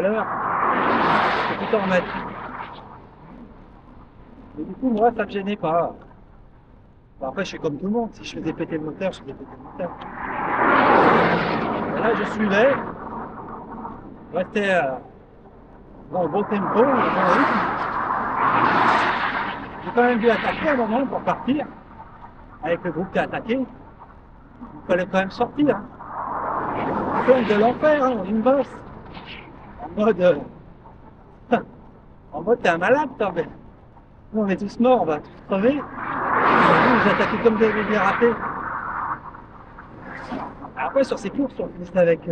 à l'heure, je peux tout en remettre. Et du coup, moi, ça me gênait pas. Bon, après, je suis comme tout le monde. Si je faisais péter le moteur, je faisais péter le moteur. Et là, je suivais, je restais dans le bon tempo, dans le bon rythme. J'ai quand même dû attaquer un moment pour partir. Avec le groupe qui a attaqué, il fallait quand même sortir. Hein. Plein de l'enfer, hein, une bosse. En mode, en mode, t'es un malade, toi. Mais nous, on est tous morts, on va tous crever. Vous attaquez comme des ratés. Après, sur ces courses, on finissait avec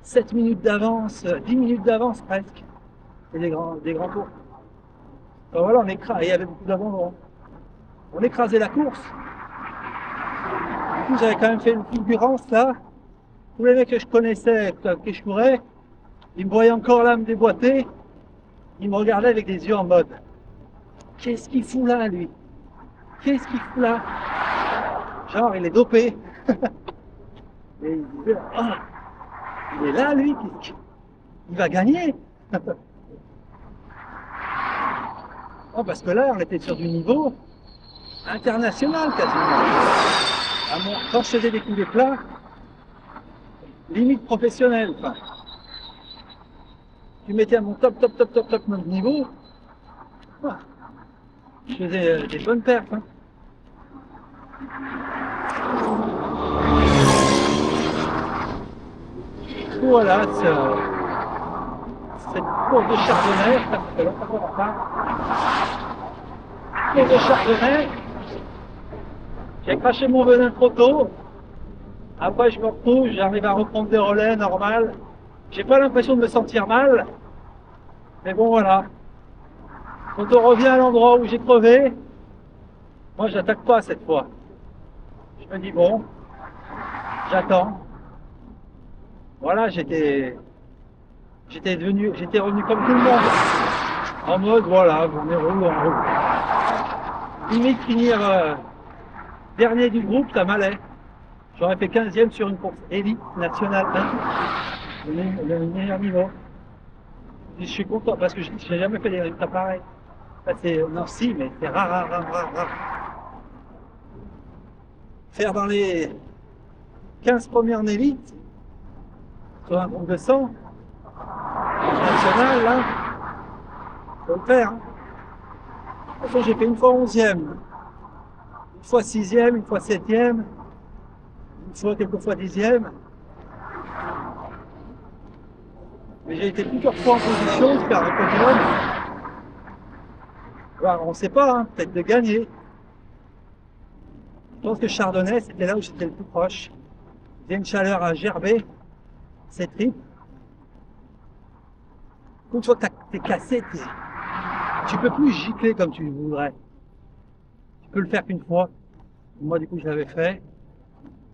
7 minutes d'avance, 10 minutes d'avance presque. Et des grands tours. Donc voilà, il y avait beaucoup d'abandon. On écrasait la course. Du coup, j'avais quand même fait une fulgurance là. Tous les mecs que je connaissais, que je courais, ils me voyaient encore là me déboîter. Ils me regardaient avec des yeux en mode qu'est-ce qu'il fout là, lui? Qu'est-ce qu'il fout là? Genre, il est dopé. Et ils disaient ah, il est là, lui, il va gagner. Oh, parce que là, on était sur du niveau international quasiment. Quand je faisais des coups de plat, limite professionnel. Enfin, tu mettais à mon top niveau, je faisais des bonnes perfs. Hein. Voilà, cette course de Chardonnay, ça fait longtemps qu'on en parle. Course de Chardonnay, j'ai craché mon venin trop tôt. Après, je me retrouve, j'arrive à reprendre des relais normal. J'ai pas l'impression de me sentir mal. Mais bon, voilà. Quand on revient à l'endroit où j'ai crevé, moi, j'attaque pas cette fois. Je me dis, bon, j'attends. Voilà, j'étais revenu comme tout le monde. En mode, voilà, on est roule, on roule. Limite finir dernier du groupe, ça m'allait. J'aurais fait 15e sur une course élite nationale 1, le meilleur niveau. Je suis content parce que je n'ai jamais fait des résultats pareils. Non, si, mais c'est rare. Faire dans les 15 premières en élite, sur un groupe de 100, national, là, faut le faire. Hein. De toute façon, j'ai fait une fois 11e, une fois 6e, une fois 7e, une fois quelquefois 10e. Mais j'ai été plusieurs fois en position de faire un podium. Alors, on ne sait pas, hein, peut-être de gagner. Je pense que Chardonnay, c'était là où j'étais le plus proche. Il y a une chaleur à gerber, c'est tripes. Une fois que t'es cassé, tu peux plus gicler comme tu voudrais. Tu peux le faire qu'une fois. Moi, du coup, je l'avais fait.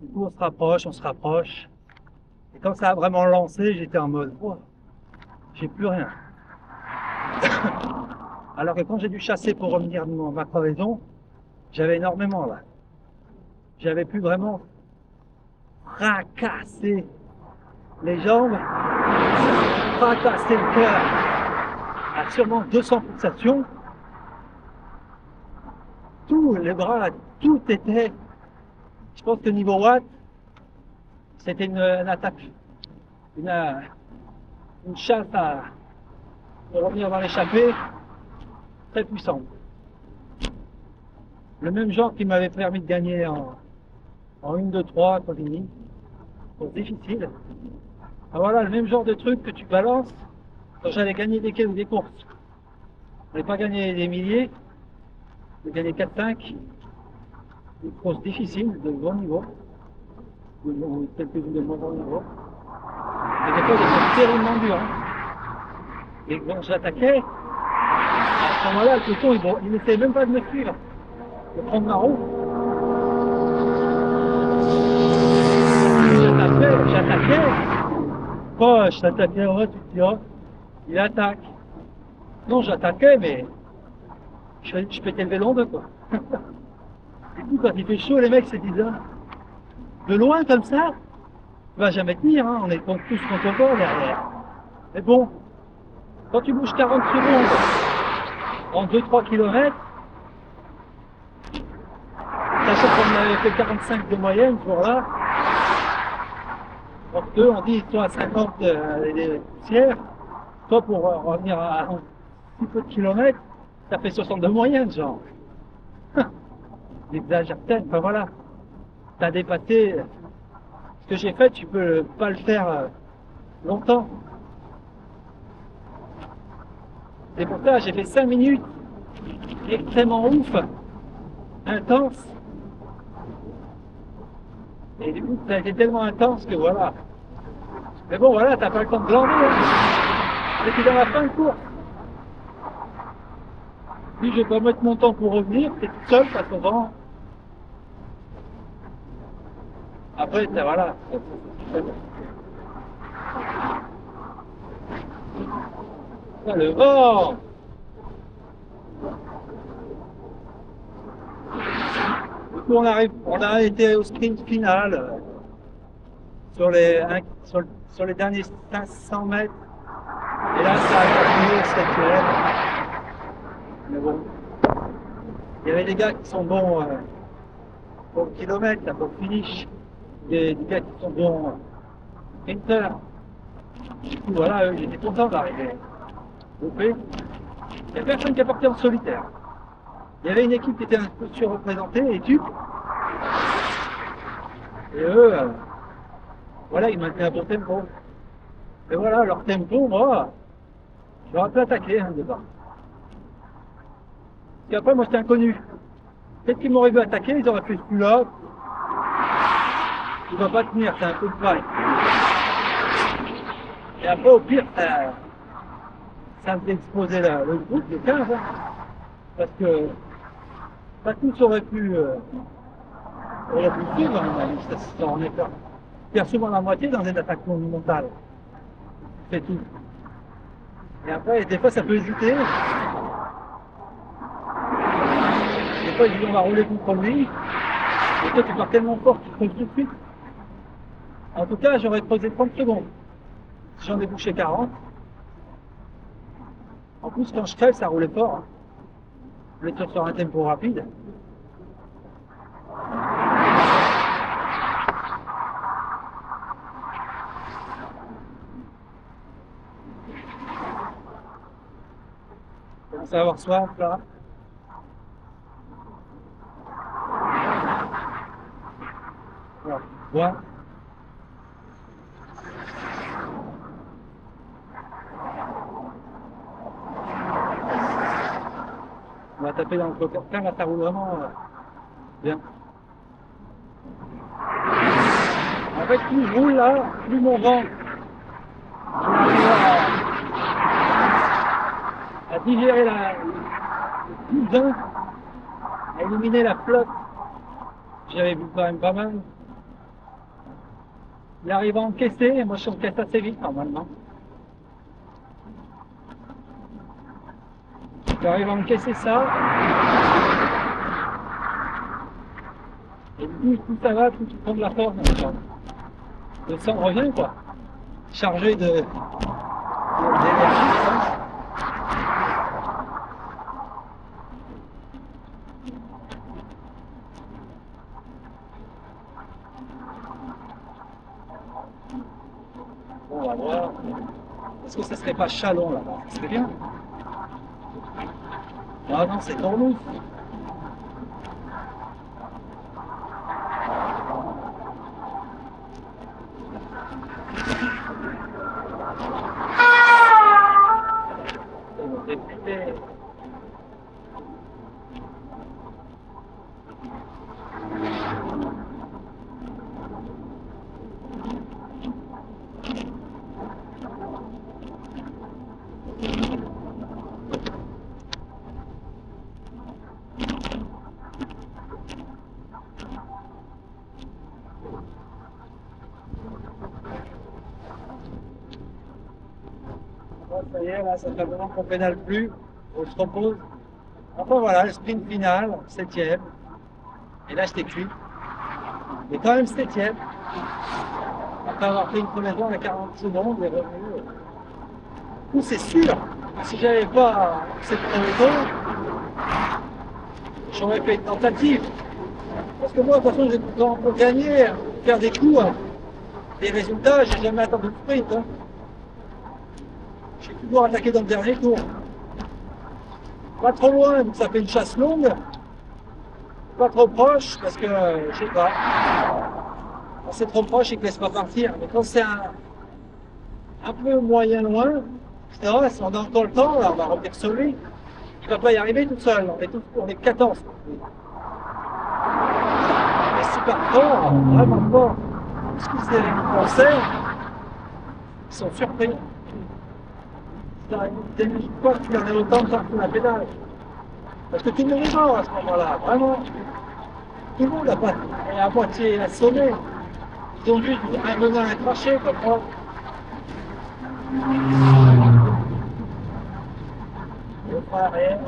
Du coup, on se rapproche. Et quand ça a vraiment lancé, j'étais en mode, oh, j'ai plus rien. Alors que quand j'ai dû chasser pour revenir de ma crevaison, j'avais énormément là. J'avais pu vraiment fracasser les jambes, fracasser le cœur à sûrement 200 pulsations. Tous les bras, tout était. Je pense que niveau watt, c'était une attaque, une chasse à revenir dans l'échappée très puissante. Le même genre qui m'avait permis de gagner en 1, 2, 3, Coligny. C'est difficile. Ah, voilà, le même genre de truc que tu balances quand j'allais gagner des courses. Je n'allais pas gagner des milliers, j'ai gagné 4-5. Des courses difficiles, de bon niveau. Quelques-unes de moins bon niveau. Et des fois, des courses terriblement dures. Hein. Et quand j'attaquais, à ce moment-là, le peloton, il n'essayait même pas de me suivre, de prendre ma roue. J'attaquais. Quoi, je t'attaquais, ouais, tu te dis, oh, il attaque. Non, j'attaquais, mais je pétais le vélo en deux, quoi. Du coup, quand il fait chaud, les mecs se disent, ah, de loin comme ça, tu vas jamais tenir, hein, on est tous contre toi derrière. Mais bon, Quand tu bouges 40 secondes en 2-3 km, sachant qu'on avait fait 45 de moyenne ce jour-là, donc eux on dit ils sont à 50 les poussières, toi pour revenir à un petit peu de kilomètres, ça fait 62 moyenne genre. J'exagère peut-être, enfin voilà. T'as dépassé ce que j'ai fait, tu peux pas le faire longtemps. C'est pour ça j'ai fait 5 minutes extrêmement ouf, intense. Et du coup ça a été tellement intense que voilà. Mais bon voilà, t'as pas le temps de glander. Hein. C'était dans la fin de course. Puis je vais pas mettre mon temps pour revenir, t'es tout seul, ça se vend. Après, voilà. Ah, le vent! Du coup, on a été au sprint final sur les derniers 500 mètres. Et là, ça a continué cette. Mais bon, il y avait des gars qui sont bons pour le kilomètre, là, pour le finish. Des gars qui sont bons sprinters. Du coup, voilà, j'étais content d'arriver. Il n'y a personne qui est parti en solitaire. Il y avait une équipe qui était un peu surreprésentée, Etup. Et eux, voilà, ils maintenaient un bon tempo. Et voilà, leur tempo, moi, j'aurais pu attaquer hein, dedans. Et après, moi, j'étais inconnu. Peut-être qu'ils m'auraient vu attaquer, ils auraient fait ce coup-là. Il ne va pas tenir, c'est un peu de paille. Et après, au pire, ça me fait exploser le groupe de 15. Hein, parce que pas tous auraient pu suivre, ça en est peur. Perd souvent la moitié dans une attaque monumentale. C'est tout. Et après, des fois, ça peut hésiter. Des fois, ils disent on va rouler contre lui. Et toi, tu pars tellement fort que tu creuses tout de suite. En tout cas, j'aurais creusé 30 secondes. Si j'en ai bouché 40. En plus, quand je crève, ça roulait fort. Hein. Je vais sur un tempo rapide. On commence à avoir soif là. Voilà. Voilà. On va taper dans le coquin, là ça roule vraiment bien. En fait, plus je roule là, plus mon ventre à digérer le cousin, à éliminer la flotte. J'avais vu quand même pas mal. Il arrive à encaisser, et moi je encaisse assez vite normalement. J'arrive à encaisser ça. Et plus ça va, plus tu prends de la force. Le sang revient quoi. Chargé d'énergie. Bon, on va voir. Est-ce que ça serait pas Chalon là-bas? Ça serait bien. Ah non, c'est Tournouse. Ça y est, là, ça fait vraiment qu'on pédale plus, on se repose. Enfin voilà, le sprint final, 7ème. Et là, j'étais cuit. Mais quand même 7ème. Après avoir fait une première à 40 secondes, et revenu. C'est sûr, Si j'avais pas cette promotion, j'aurais fait une tentative. Parce que moi, de toute façon, pour gagner, faire des coups, des résultats, j'ai jamais attendu le sprint. Hein. J'ai toujours attaqué dans le dernier tour. Pas trop loin, donc ça fait une chasse longue. Pas trop proche, parce que, je sais pas. Quand c'est trop proche, il ne te laisse pas partir. Mais quand c'est un peu moyen loin, c'est vrai, si on a encore le temps, là, on va revenir sur lui. Il ne va pas y arriver tout seul. On est 14. Il est super fort, vraiment fort. Parce que c'est les Français, ils sont surpris. Ça n'imagine pas qu'il y en ait autant de temps sous la pédale. Parce que tout le monde est mort à ce moment-là, vraiment. Tout le monde est à moitié assommé. Ils ont juste un venin à cracher, comme moi. Le frein arrière.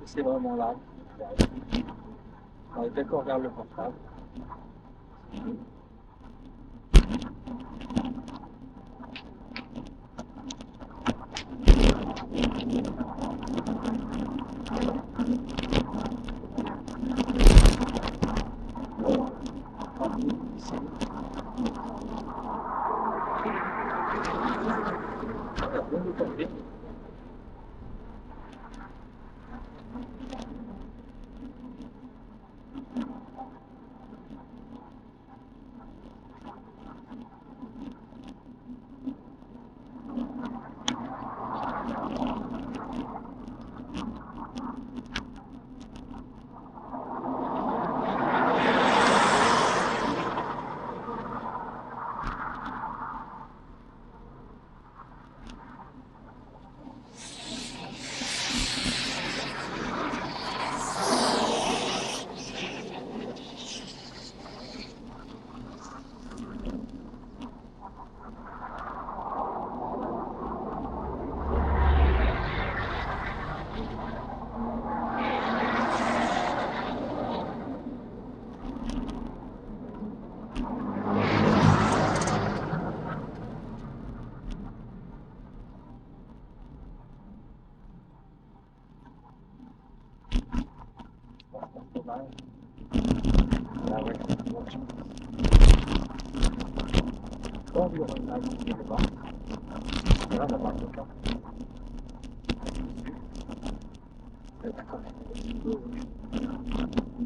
C'est vraiment là. On est d'accord, regarde le portable.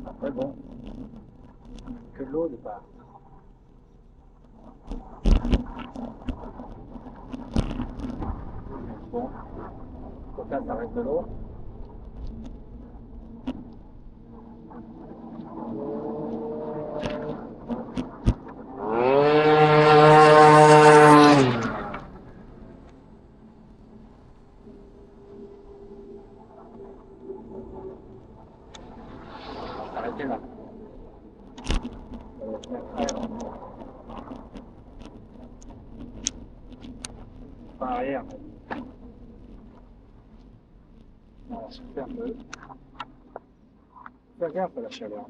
Après bon, que l'eau n'est pas. Bon, donc là ça reste de l'eau. Arrêtez là. Pas arrière. Non, super peu. Faire gaffe à la chaleur.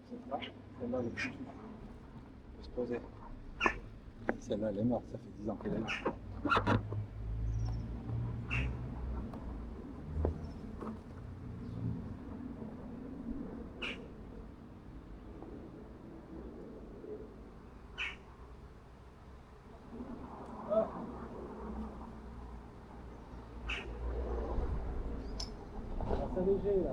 Cette vache, celle-là, elle peut se poser. Celle-là, elle est morte, ça fait 10 ans qu'elle est là. C'est léger là.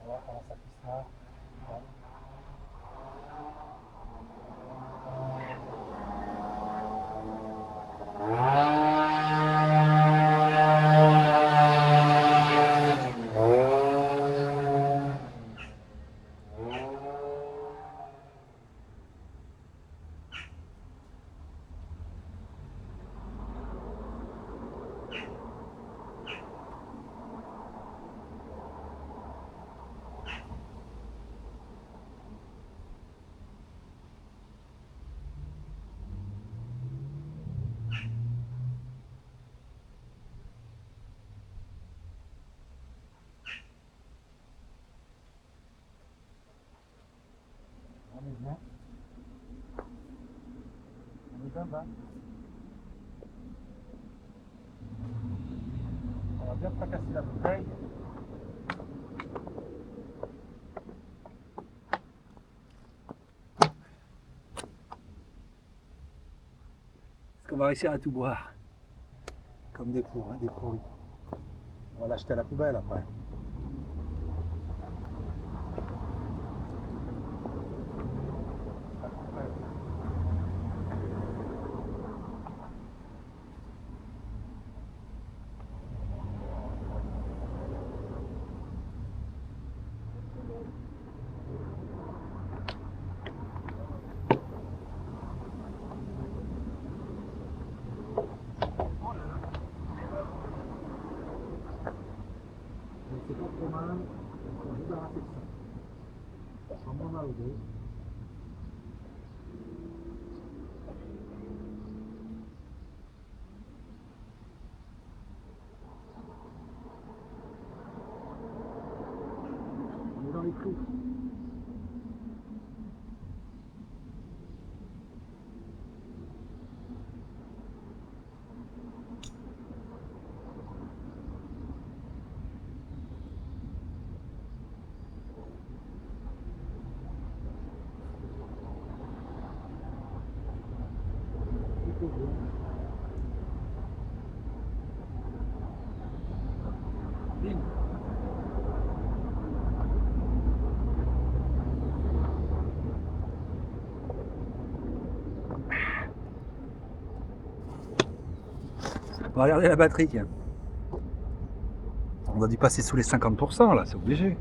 Voilà comment ça poussera. Voilà. On est bien. On est bien bas. On va bien fracasser la bouteille. Est-ce qu'on va réussir à tout boire? Comme des pourris, hein, des pourris. On va l'acheter à la poubelle après. Mais c'est pas trop mal, on va débarrasser de ça. On s'en mal au dos. On est dans les clous. Plutôt bien. Bim. On va regarder la batterie. Tiens. On a dû passer sous les 50% là, c'est obligé.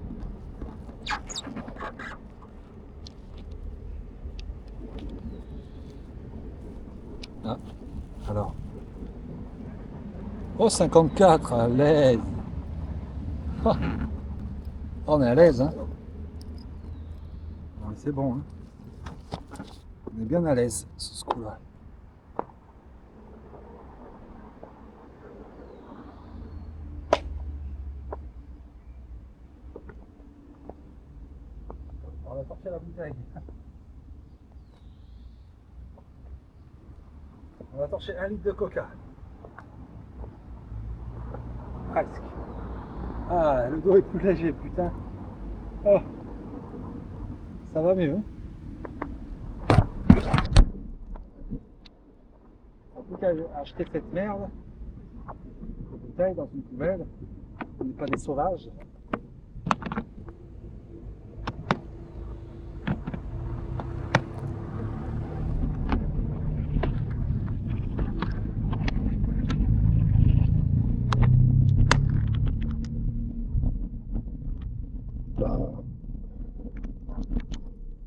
Ah, alors. Oh, 54, à l'aise. Ah, on est à l'aise, hein. Ouais, c'est bon, hein. On est bien à l'aise sur ce coup-là. On va sortir la bouteille. On va torcher 1 litre de coca. Presque. Ah, le dos est plus léger, putain. Oh, ça va mieux. Hein. En tout cas, j'ai acheté cette merde. Cette bouteille dans une poubelle. On n'est pas des sauvages.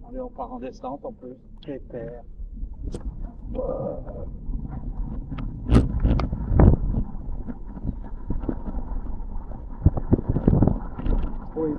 Allez, on part en descente, on peut pépère. Oui.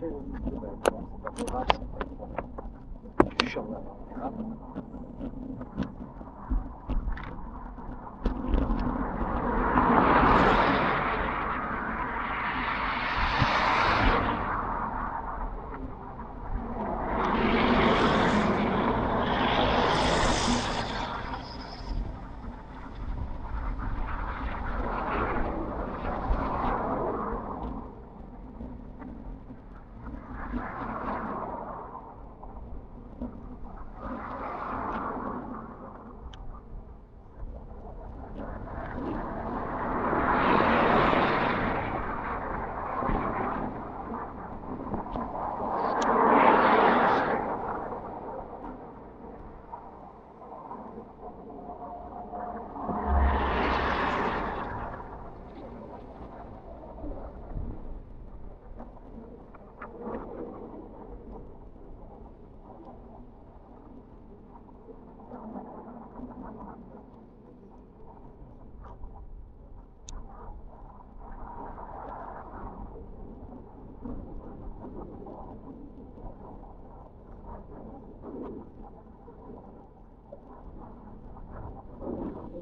très joli. Bon, c'est pas grave, c'est pas chiant là. Voilà.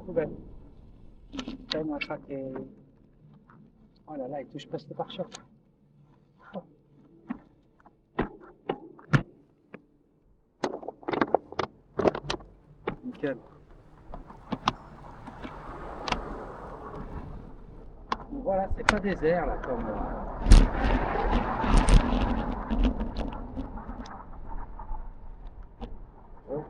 Poubelle. Là, on a craqué. Oh là là, il touche presque par choc. Oh. Nickel. Voilà, c'est pas désert là comme. Oh.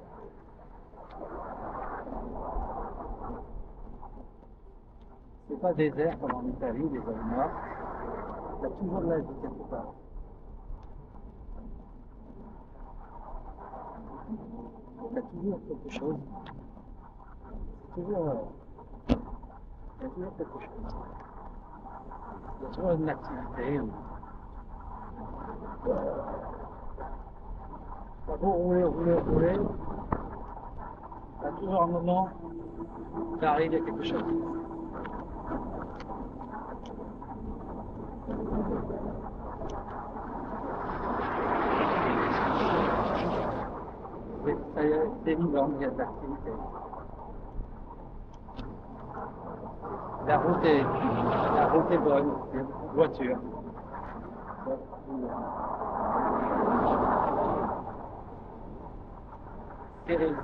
C'est pas désert comme en Italie, les zones mortes. Il y a toujours de la vie quelque part. Il y a toujours quelque chose. C'est toujours. Il y a toujours quelque chose. Il y a toujours une activité. Ça va rouler, rouler, rouler. Il y a toujours un moment où il arrive quelque chose. Oui, ça y est, c'est vivant, il y a de l'activité. La route est bonne, il y a beaucoup de voitures.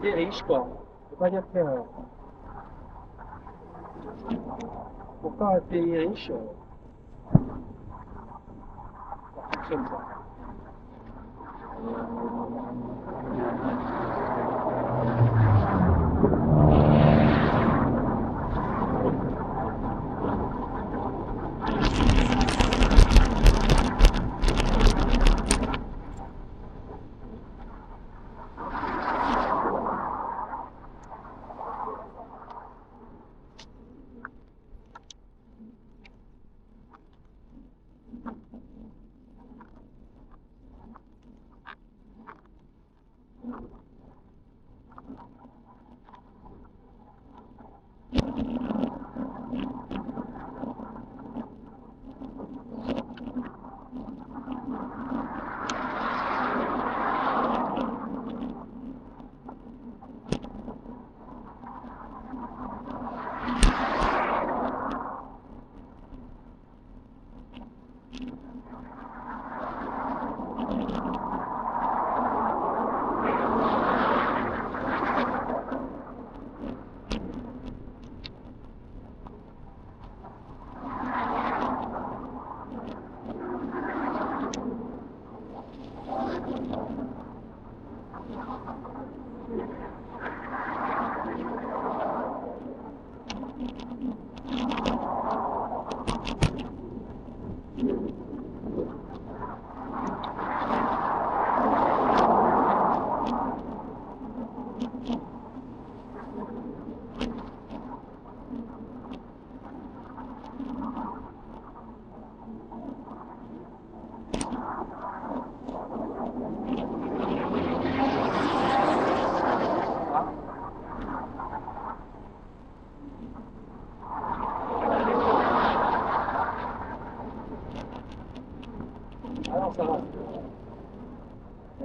C'est riche quoi. Je peux pas dire que pourtant un pays riche, ça fonctionne pas.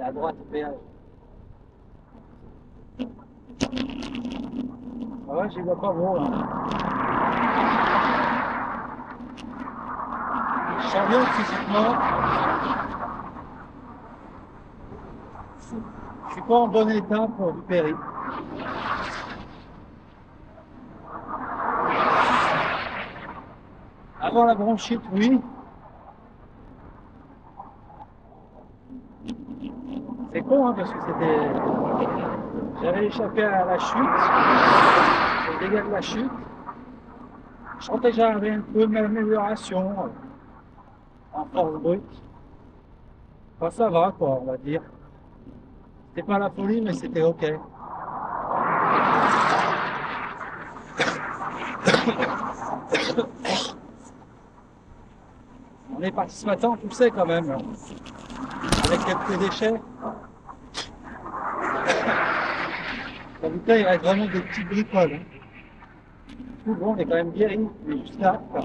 à droite, au péage. Ah ouais, j'y vois pas beau, hein. Je sens bien que physiquement, je suis pas en bon état pour du péri. Avant la bronchite, oui. C'est con, hein, parce que j'avais échappé à la chute, au dégât de la chute. Je sentais que j'avais un peu d'amélioration en force brute. Enfin, ça va, quoi, on va dire. C'était pas la folie, mais c'était ok. On est parti ce matin en poussée quand même, là, avec quelques déchets. La bouteille, il reste vraiment des petites bricoles. Hein. Tout bon, on est quand même guéri, mais juste là, quoi.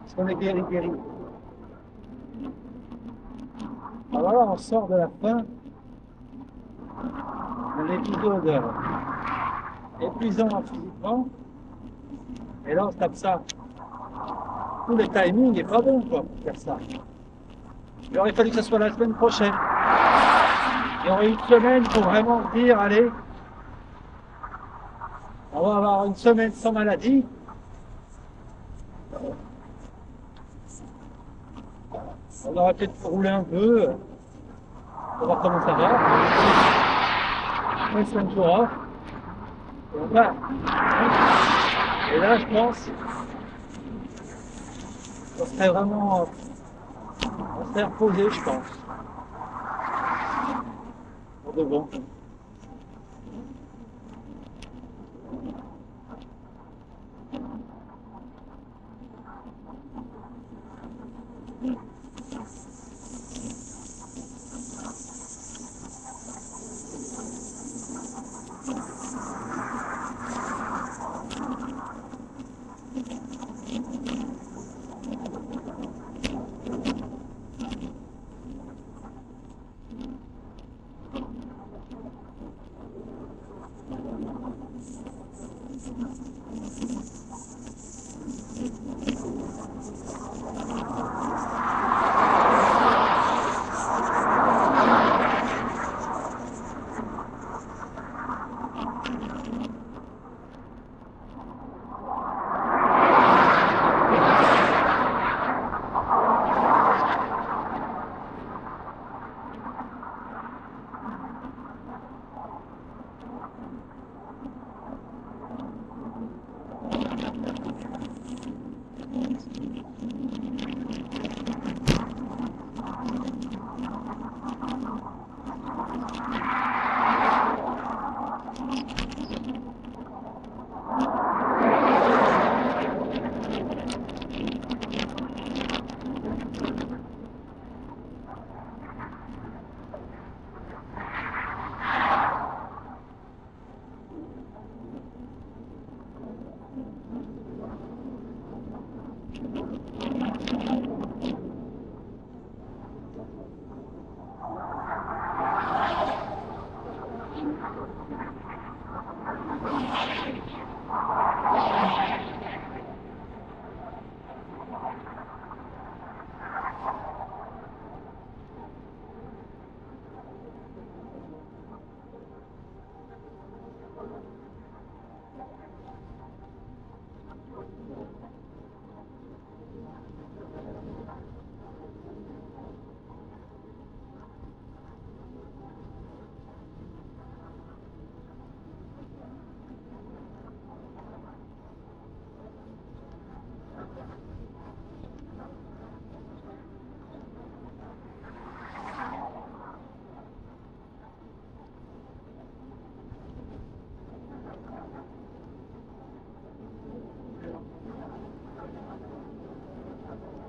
Parce qu'on est guéri. Alors là, on sort de la fin d'un épisode épuisant physiquement, et là on se tape ça. Tout le timing est pas bon, quoi, pour faire ça. Il aurait fallu que ce soit la semaine prochaine. Il y aurait une semaine pour vraiment se dire, allez, on va avoir une semaine sans maladie. On aurait peut-être roulé un peu, pour voir comment ça va. Une semaine jours off. Et voilà. Et là, je pense, on serait vraiment, on serait reposé, je pense. Pour de bon.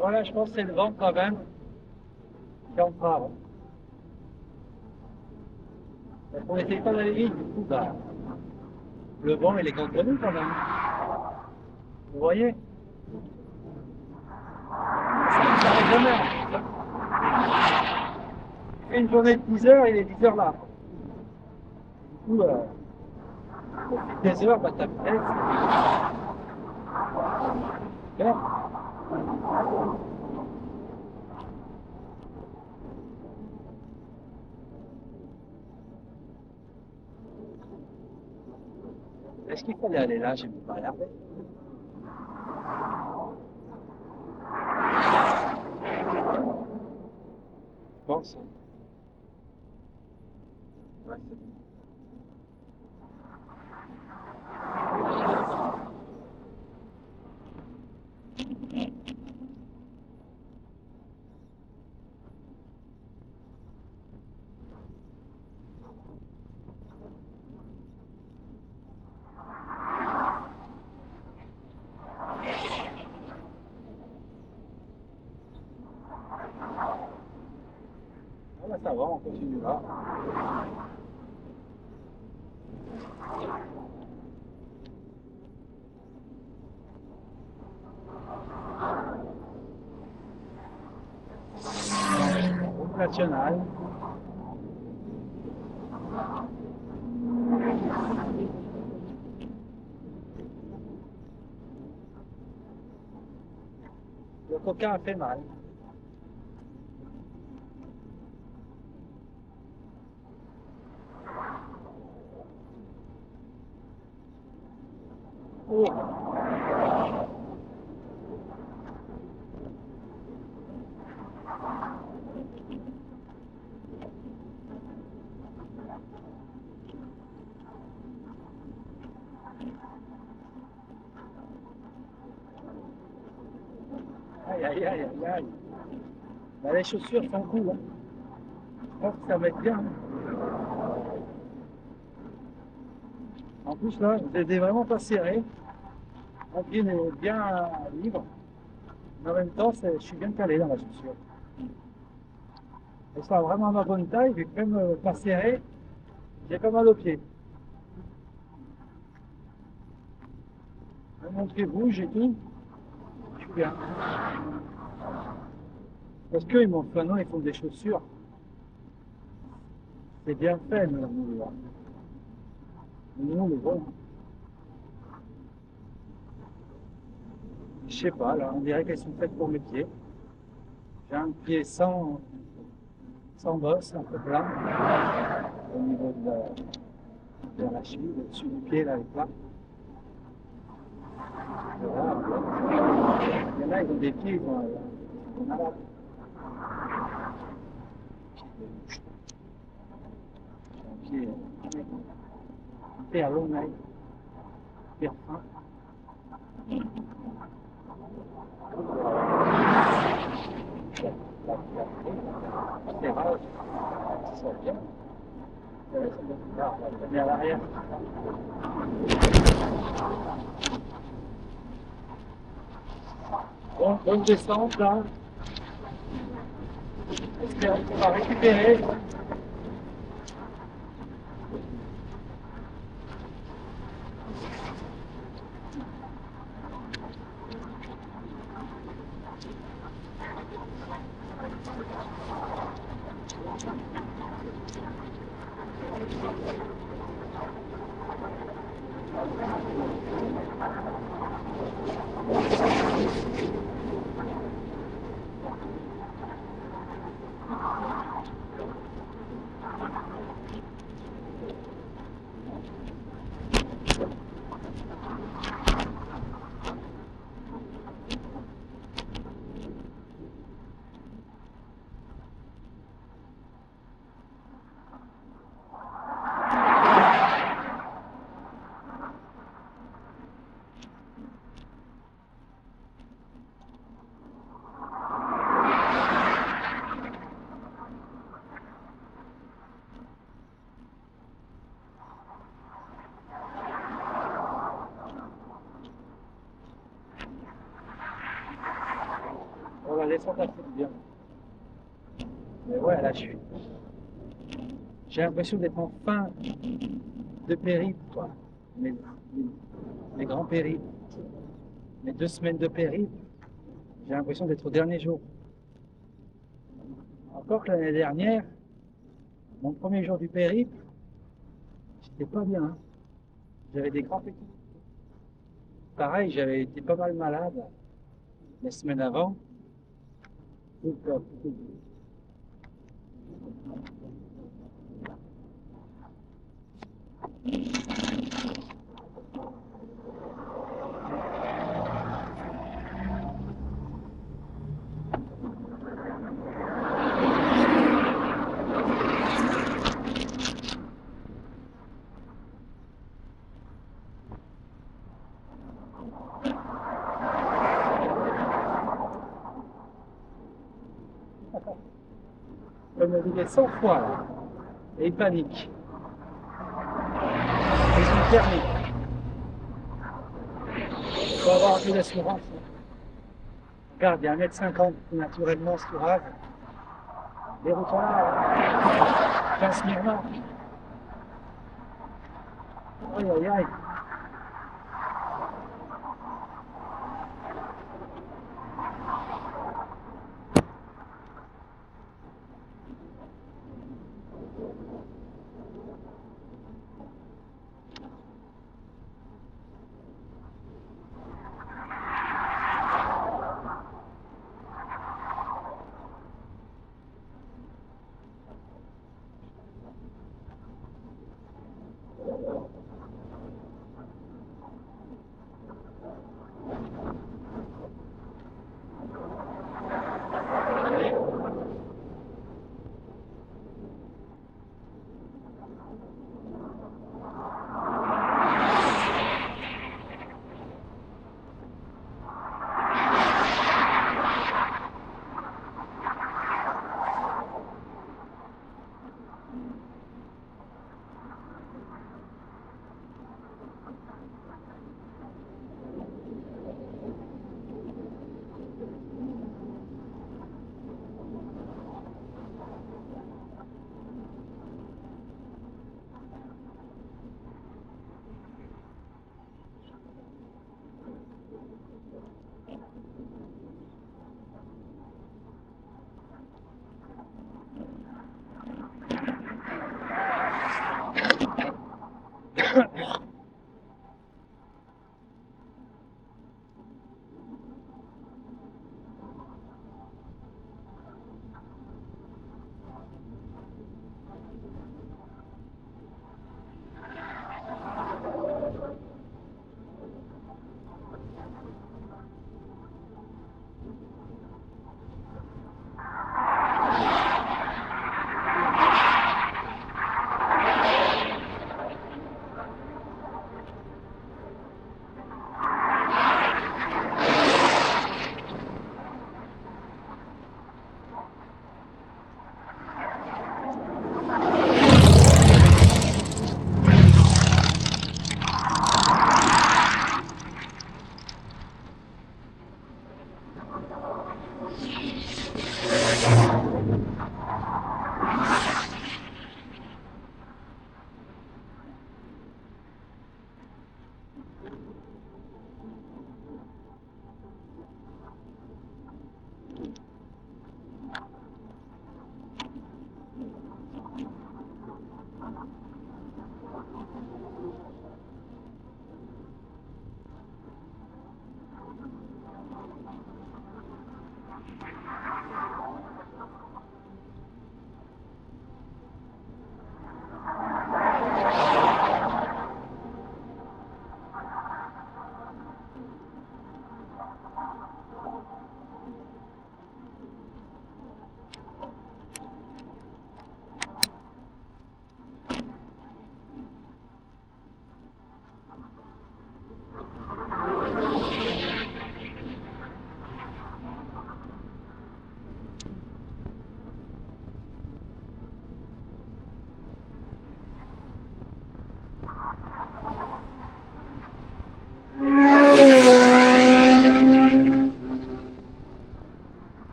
Voilà, je pense que c'est le vent quand même qui entrave. Parce qu'on n'essaye pas d'aller vite, du coup, bah, le vent il est contre nous quand même. Vous voyez? Ça n'arrive jamais. fait une journée de 10 heures, il est 10 heures là. Du coup, au fil des heures, bah, ta vitesse, c'est clair. Est-ce qu'il fallait aller là? J'ai même pas regardé. Je pense. Ouais, c'est bon. Ah bah, ça va, on continue là. Route nationale. Le coquin a fait mal. Oh, aïe, aïe, aïe, aïe, aïe. Bah, les chaussures font coup, hein. Je pense que ça va être bien, hein. En plus, là, je les ai vraiment pas serrés. Mon pied est bien libre. Mais en même temps, je suis bien calé dans la chaussure. Elles sont vraiment à ma bonne taille, vu que même pas serré, j'ai pas mal aux pieds. Même mon pied bouge et tout, je suis bien. Parce qu'ils m'ont fait, non, ils font des chaussures. C'est bien fait, nous, là. Nous, on le voit. Je sais pas, là, on dirait qu'elles sont faites pour mes pieds. J'ai un pied sans bosse, un peu plat, au niveau de la cheville, au-dessus du pied, là, est plat. Voilà. Il y en a, ils ont des pieds, ils sont malades. Un pied, un pied à long nail, un pied fin. C'est rare, ça sort bien. On est à l'arrière. Bon, bonne descente là. Espérons qu'on va récupérer. On va descendre un peu bien. Mais ouais, là, j'ai l'impression d'être en fin de périple, quoi. Mes, mes grands périples, mes 2 semaines de périple, j'ai l'impression d'être au dernier jour. Encore que l'année dernière, Mon premier jour du périple, j'étais pas bien, hein. J'avais des crampes et tout. Pareil, j'avais été pas mal malade la semaine avant. Donc, on m'a dit 100 fois là. Et il panique. Ils ont permis. Il faut avoir de l'assurance. Regarde, il y a 1,50 m naturellement sur Rave. Les routes sont là. 15 Smyrna. Aïe aïe aïe.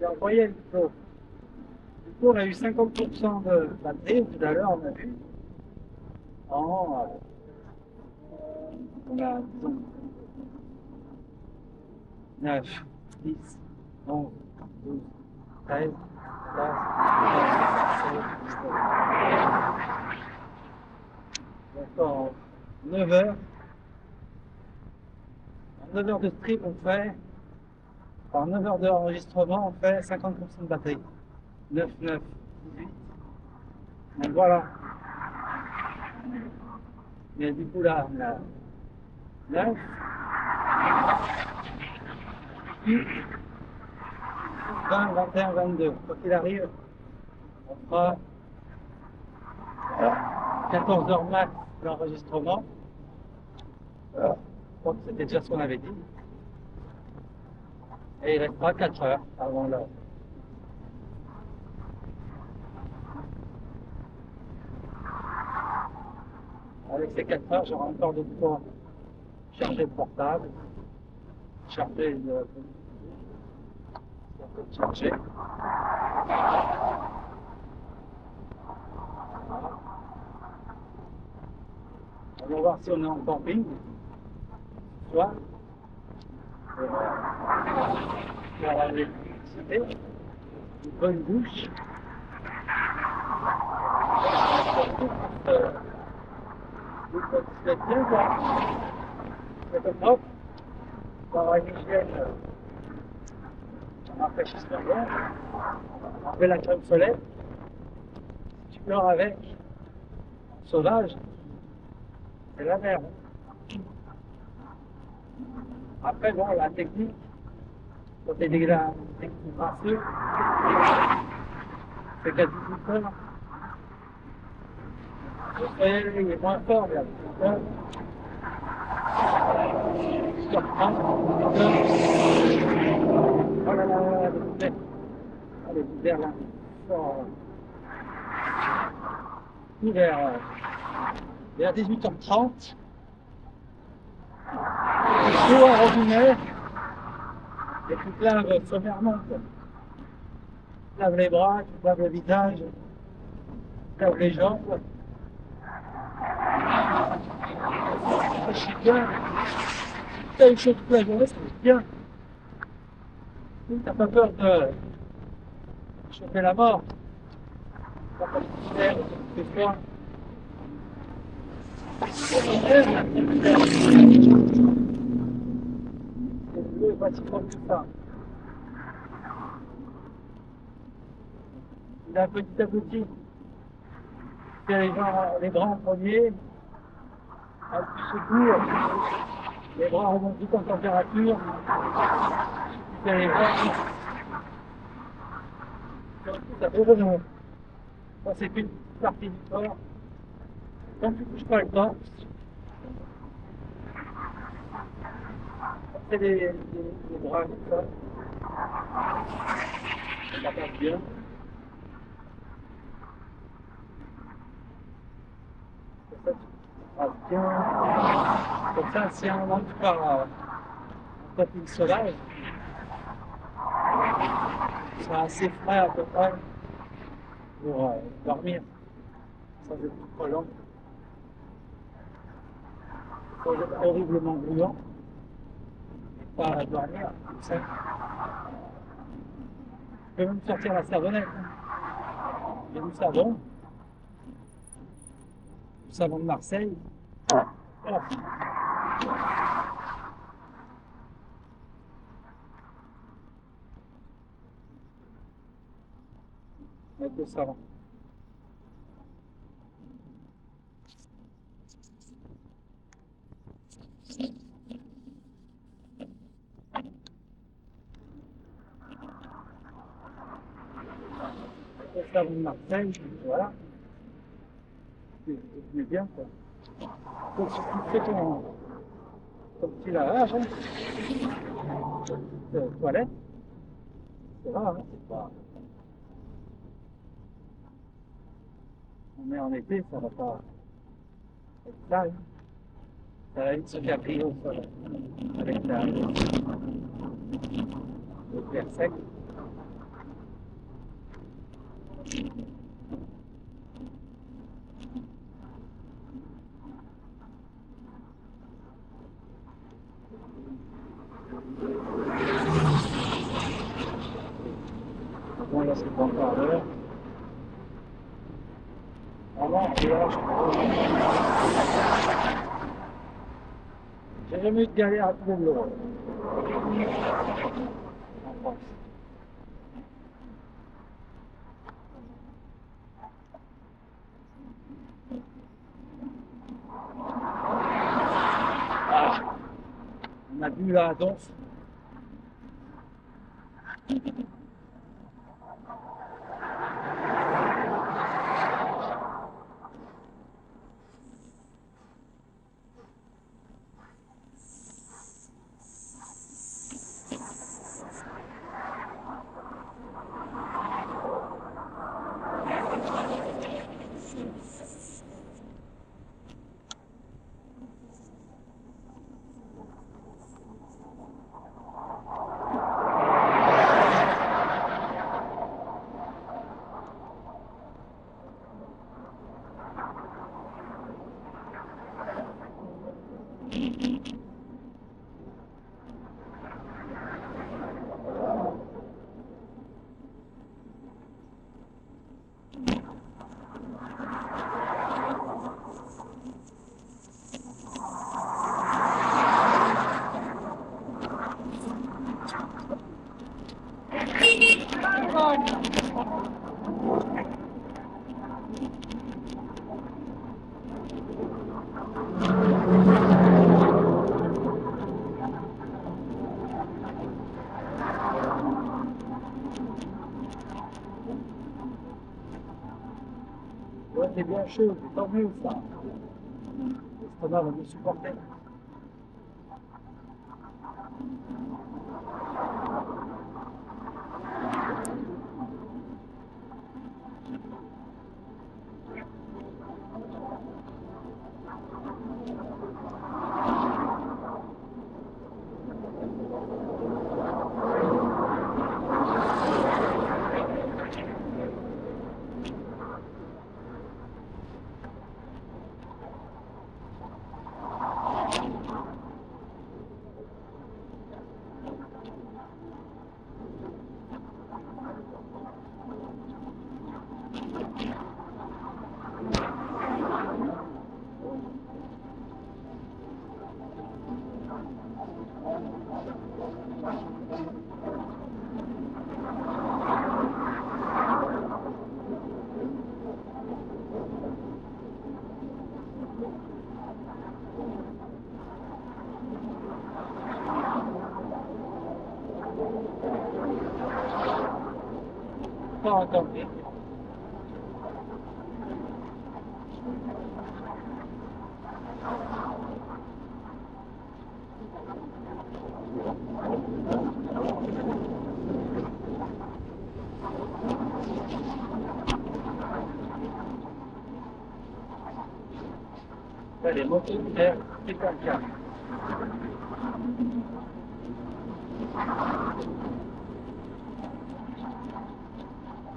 En moyenne, plutôt. Du coup, on a eu 50% de batterie. Tout à l'heure, on a vu. En, on a, disons, 9, 10, 11, 12, 13. Donc en 9 heures, en 9 heures de strip, on fait, en 9 heures d'enregistrement, on fait 50% de batterie. 9, 9, 18. Donc voilà. Mais du coup là, on a 9, 8, 20, 21, 22. Quoi qu'il arrive, on fera 14 heures max d'enregistrement. Je crois que c'était déjà ce qu'on avait dit. Et il restera 4 heures avant l'heure. Avec ces 4 heures, j'aurai encore de quoi charger le portable, charger le charger. On va voir si on est en camping. Soit pour avoir l'électricité, une bonne douche. Vous faites bien voir. C'est propre. Pour avoir une hygiène, un rafraîchissement d'air. Enlever la crème solaire. Si tu pleures avec, sauvage, c'est la merde. Après, bon, la technique, quand tu es déjà grasseux, c'est qu'à 18 heures, le soleil il est moins fort, mais à 18 heures, je reprends, 18 heures, oh là là, les bouteilles, oh, les bouteilles là, fort, tout vers 18h30, l'eau à robinet, et tu te laves sommairement, quoi. Tu te laves les bras, tu te laves le visage, tu te laves les jambes. Ça chie bien. T'as une chose toute la journée, ça chie bien. T'as pas peur de choper la mort. T'as pas de mystère, tu fais froid. L'eau est pas si forte que ça. Il a petit à petit. Il y a les bras en premier, un petit secours, les bras remontent vite en température, il y a les bras, ça fait revenir. Ça c'est une partie du corps. Quand tu ne touches pas le corps, c'est les bras comme ça, ça passe bien. Comme ça, tu passes bien. Comme ça, si à un moment tu pars en camping sauvage, tu seras assez frais à peu près pour dormir sans être trop long, sans être horriblement bruyant, et pas dormir comme ça. Tu peux même sortir la savonnette. Il y a du savon de Marseille. Oh. Mettre le savon. Le savon de Marseille, voilà. C'est bien quoi. Donc si tu fais ton petit lavage, hein, de toilette, c'est rare, hein, c'est pas. On est en été, ça va pas être sale. Ça va vite se faire plier au sol avec le verre sec. Bon, là, c'est bon quart d'heure. Vraiment, j'ai jamais eu de galère à trouver de l'eau en France. Ah, on a bu la Donf. Ouais, c'est bien chaud, c'est tant mieux ça. L'estomac va me supporter. Pas encore. Là, les motos de terre, c'est pas le cas.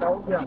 Ça roule bien.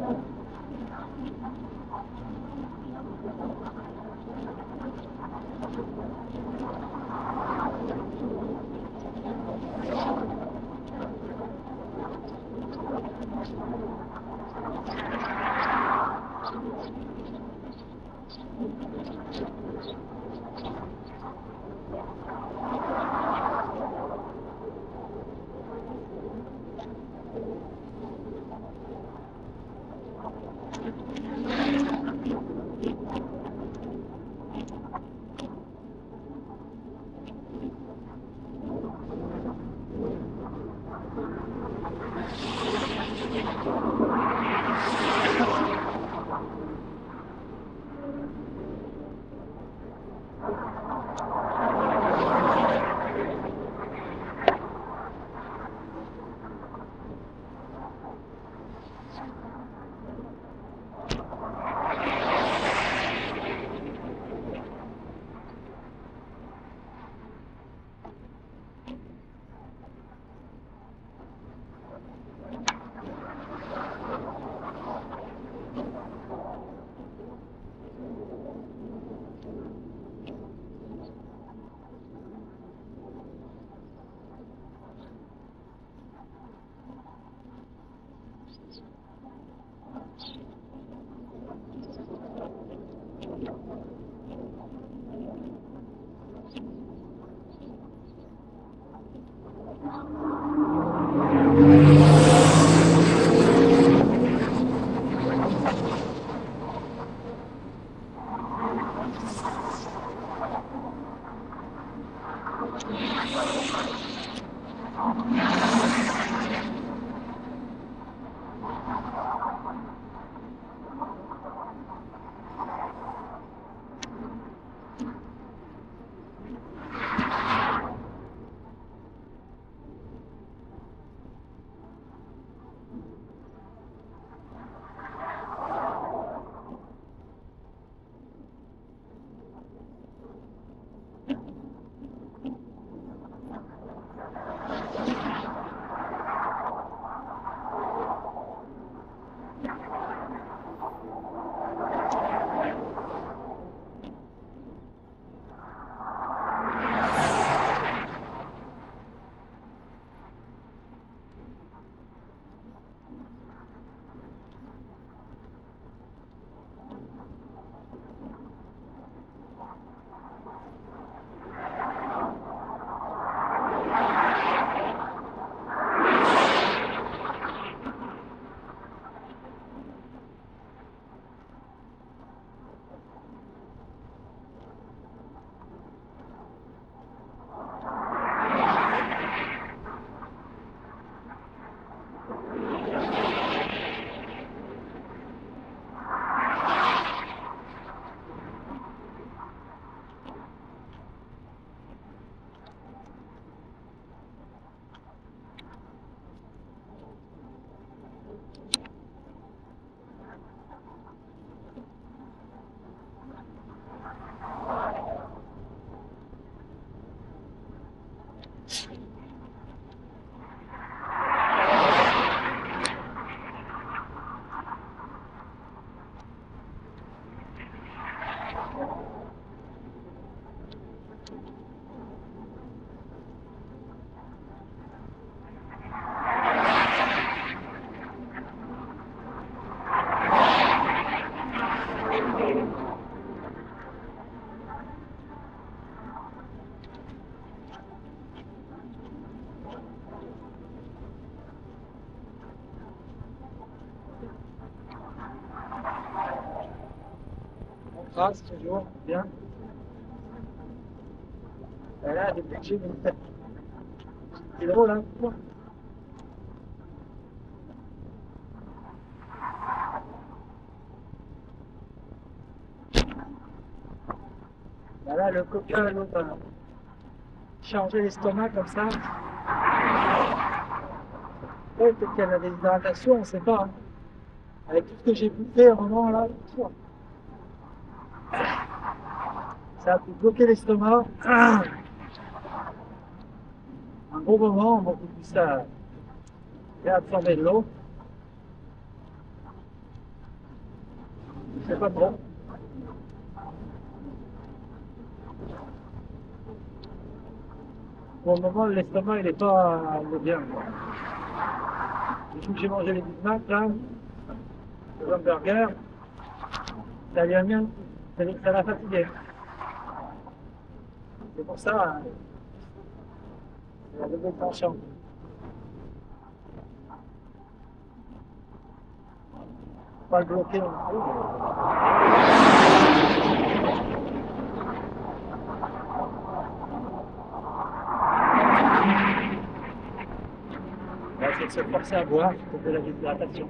Trace toujours, bien. Et là, depuis que j'ai mis c'est drôle, hein. Là, le coca, l'autre, changer l'estomac comme ça. Ouais, peut-être qu'il y a la déshydratation, on ne sait pas, hein. Avec tout ce que j'ai bouffé à un moment là, ça a pu bloquer l'estomac. Un bon moment, on a pu ça et absorber de l'eau. C'est pas bon. Pour le moment, l'estomac, il n'est pas bien. Depuis que j'ai mangé les Big Mac, là, le hamburger, ça vient bien, ça l'a fatigué. C'est pour ça, il a double penchant. Pas le bloquer non plus. On va essayer de se forcer à boire pour de la déshydratation.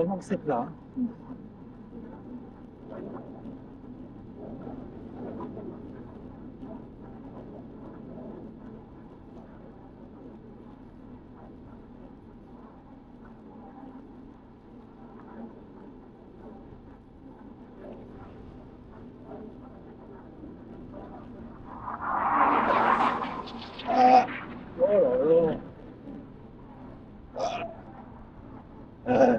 heureusement que c'est plat. Ah, oh là là. Euh,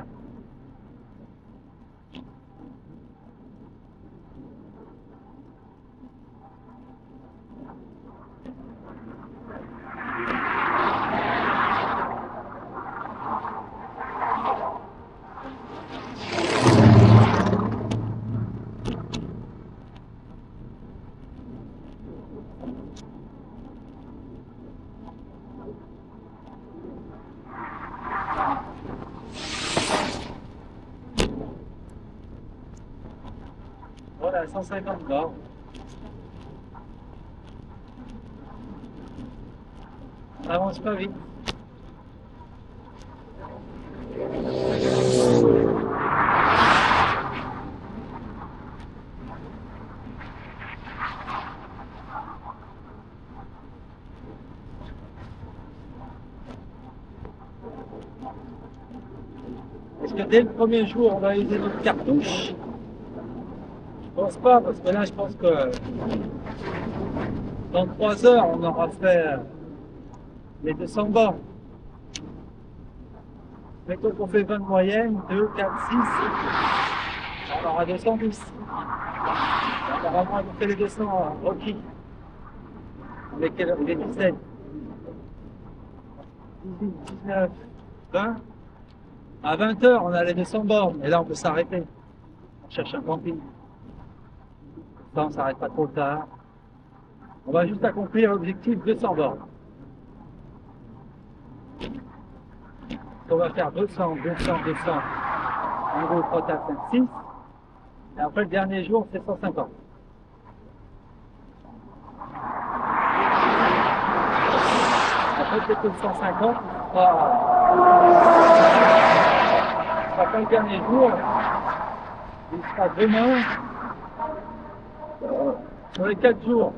voilà, 150 bornes. Ça avance pas vite. Est-ce que dès le premier jour, on va user notre cartouche? Je pense pas, parce que là, je pense que dans 3 heures, on aura fait les 200 bornes. Mettons qu'on fait 20 de moyenne, 2, 4, 6, on aura 210. On aura moins fait les 200 Rocky. Avec les 17, 18, 19, 20. À 20 heures, on a les 200 bornes. Et là, on peut s'arrêter. On cherche un camping. Ça, on ne s'arrête pas trop tard. On va juste accomplir l'objectif 200 bornes. On va faire 200, 200, 200. En gros, 3, 4, 5, 6. Et après, le dernier jour, c'est 150. Après, peut-être que le 150, ce sera pas le dernier jour. Il sera demain. Sur les 4 jours.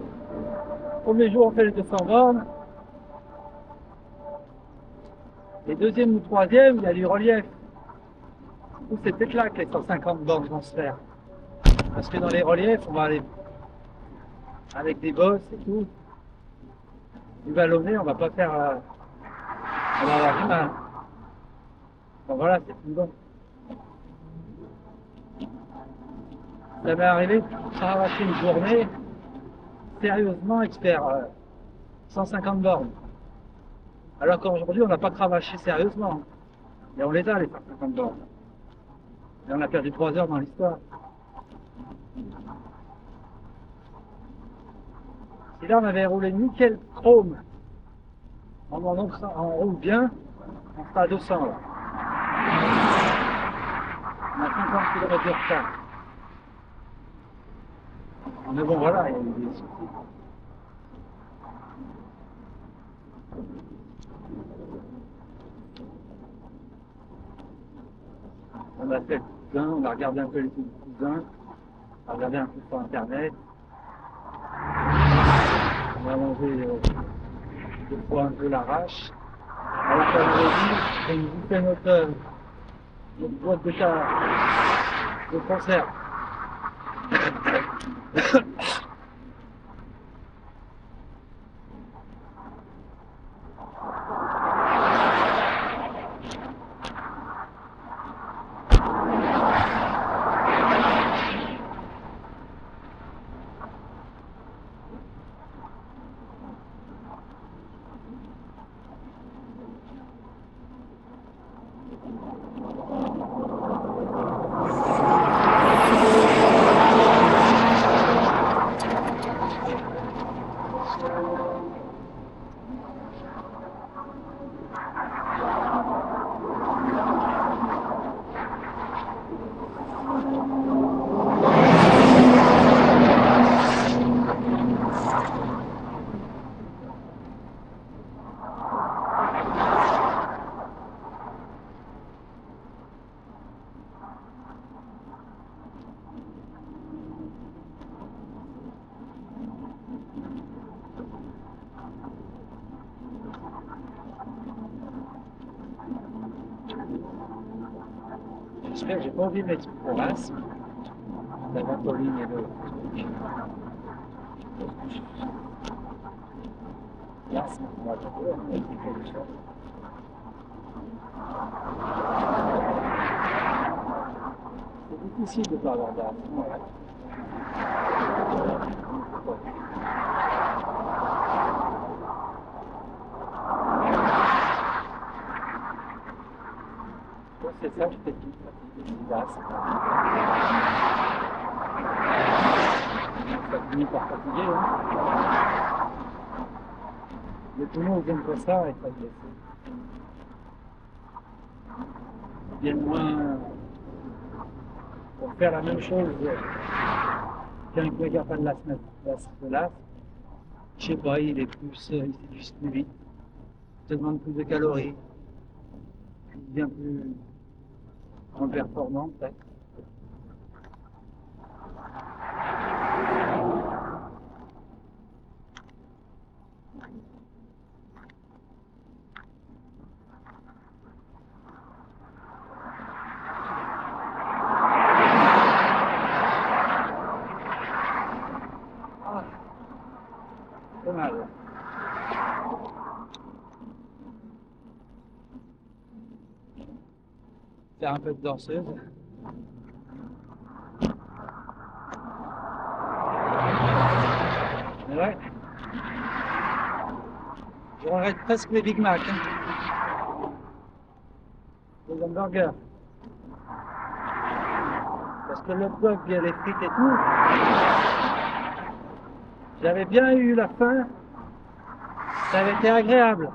Premier jour, on fait les 200 bornes. Et deuxième ou troisième, il y a du relief. C'est peut-être là que les 150 bornes vont se faire. Parce que dans les reliefs, on va aller avec des bosses et tout. Du vallonné, on va pas faire. On va avoir du mal. Bon voilà, c'est tout bon. Ça m'est arrivé de travailler une journée, sérieusement, et de faire 150 bornes. Alors qu'aujourd'hui, on n'a pas cravaché sérieusement. Et on les a, les 150 bornes. Et on a perdu 3 heures dans l'histoire. Si là, on avait roulé nickel chrome, on roule bien, on sera à 200 là. On a 50 km de retard. Mais bon, voilà, il y a des soucis. On a fait le cousin, on a regardé un peu les cousins, on a regardé un peu sur internet. On a mangé 2 fois un peu l'arrache. Alors qu'on avait dit, on nous fait notre boîte de conserve. J'espère que j'ai pas oublié de mettre pour l'asthme, la ventoline et le truc. L'asthme, on va le faire. C'est difficile de ne pas avoir d'asthme. Voilà. C'est ça, je t'ai dit, d'asthme. Ça finit par fatiguer, hein. Les poumons viennent pour ça et ça blesse. Ils viennent moins pour faire la même chose qu'un qui ne regarde pas de l'asthme. Je sais pas, il s'épuise plus vite, il te demande plus de calories, il devient plus en performant peut-être. Ah, c'est mal. Faire un peu de danseuse. Mais ouais. Je regrette presque les Big Mac. Hein. Les hamburgers. Parce que le hot dog, il y a les frites et tout. J'avais bien eu la faim. Ça avait été agréable.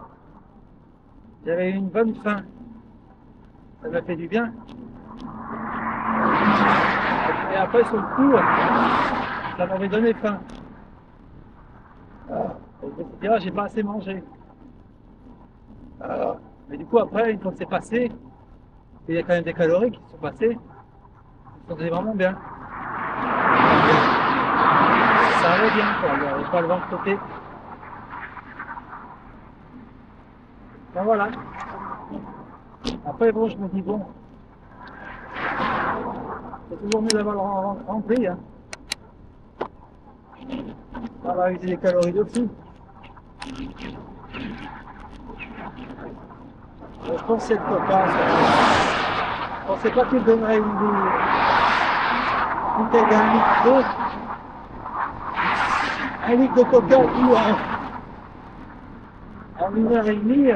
J'avais eu une bonne faim. Ça m'a fait du bien. Et après, sur le coup, ça m'avait donné faim. Et je me suis dit, ah, j'ai pas assez mangé. Mais du coup, après, une fois que c'est passé, il y a quand même des calories qui sont passées, ça faisait vraiment bien. Ça allait bien, quoi. Il n'y avait pas le ventre côté. Ben voilà. Après, bon, je me dis, bon, c'est toujours mieux d'avoir le ventre rempli. Hein. Ça va utiliser les calories de fou. Je pensais que Coca, je pensais pas qu'il donnerait une bouteille d'un litre d'eau. Un litre de Coca tout en 1 heure et demie,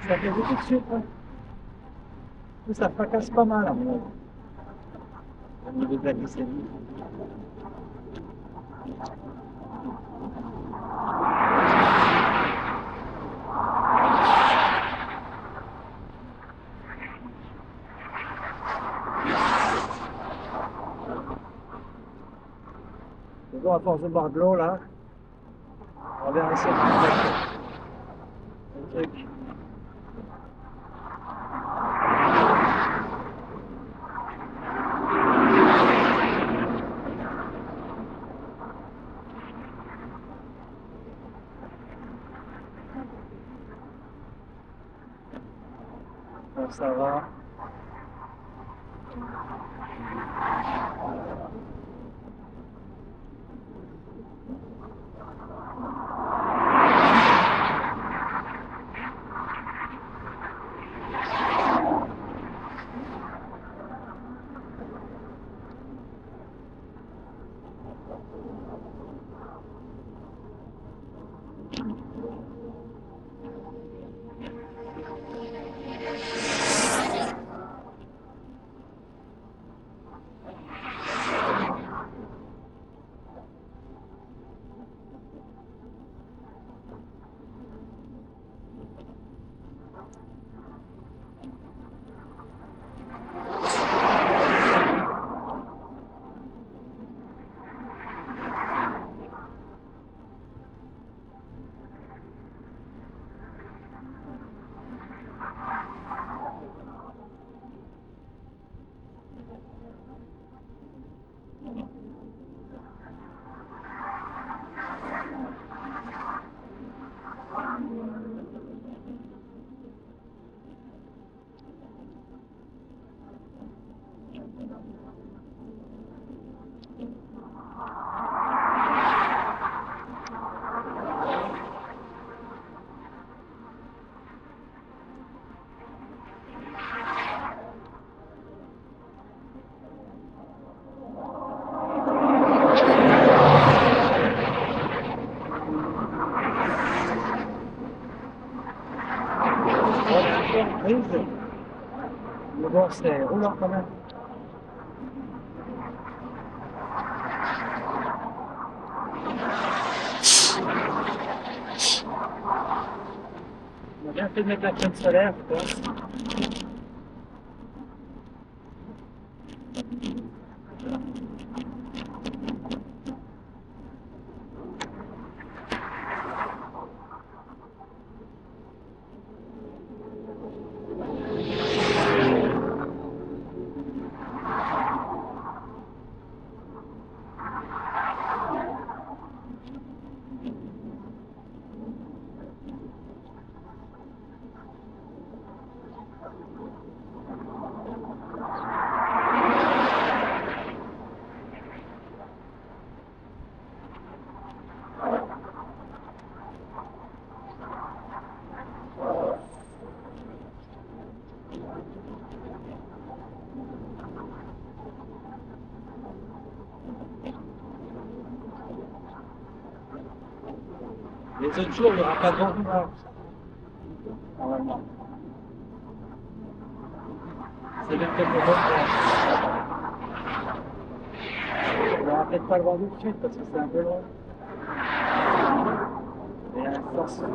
ça fait beaucoup de sucre. Hein. Ça fracasse pas mal à mon avis, au niveau de la glycémie. Bon, à force de boire de l'eau là, on verra essayer de faire le truc. Bon, ça va. encore grise. Mais bon, c'est roulant quand même. On a bien fait de mettre la crème solaire, je pense. Les autres jours, il n'y aura pas de vent noir, normalement. C'est même comme le vent blanc. On n'aura peut-être pas le vent tout de suite parce que c'est un peu long. Et à l'instant,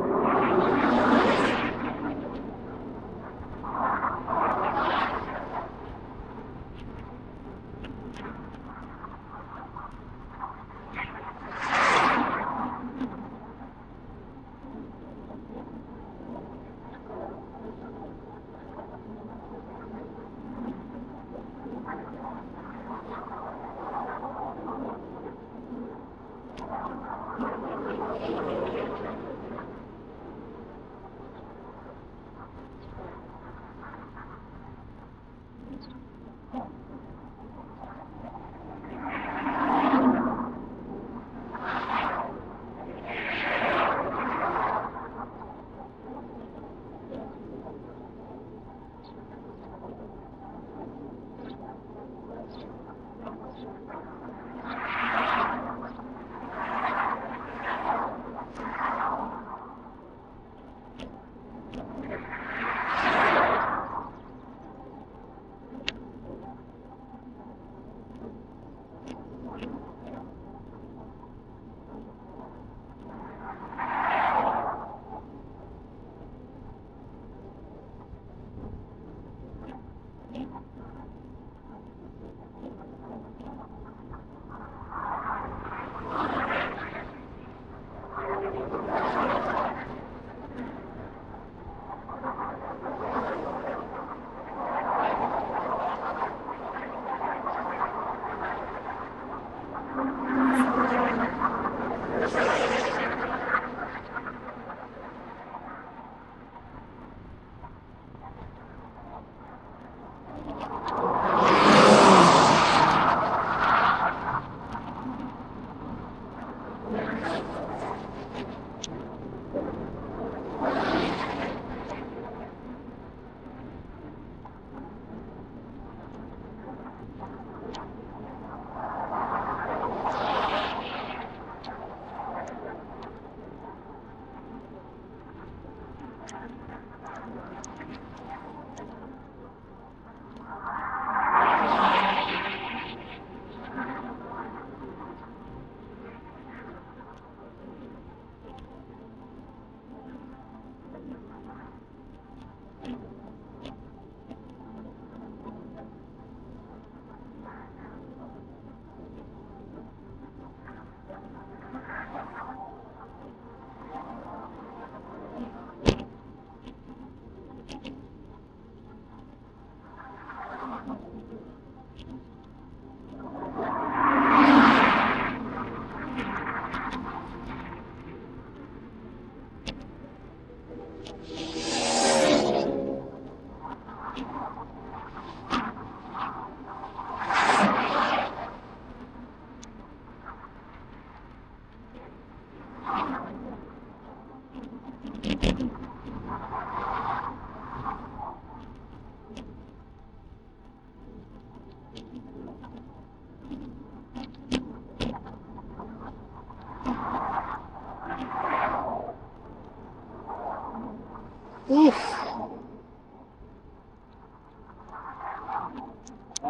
Ouf!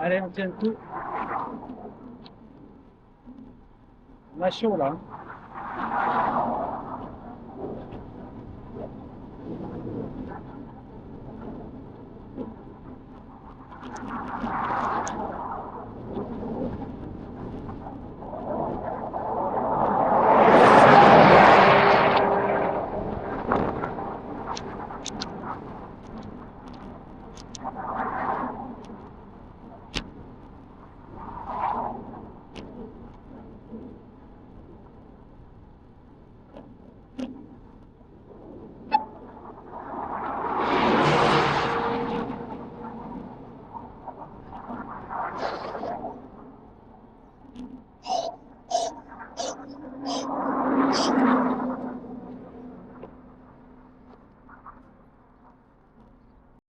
Allez, on tient le coup. On a chaud là.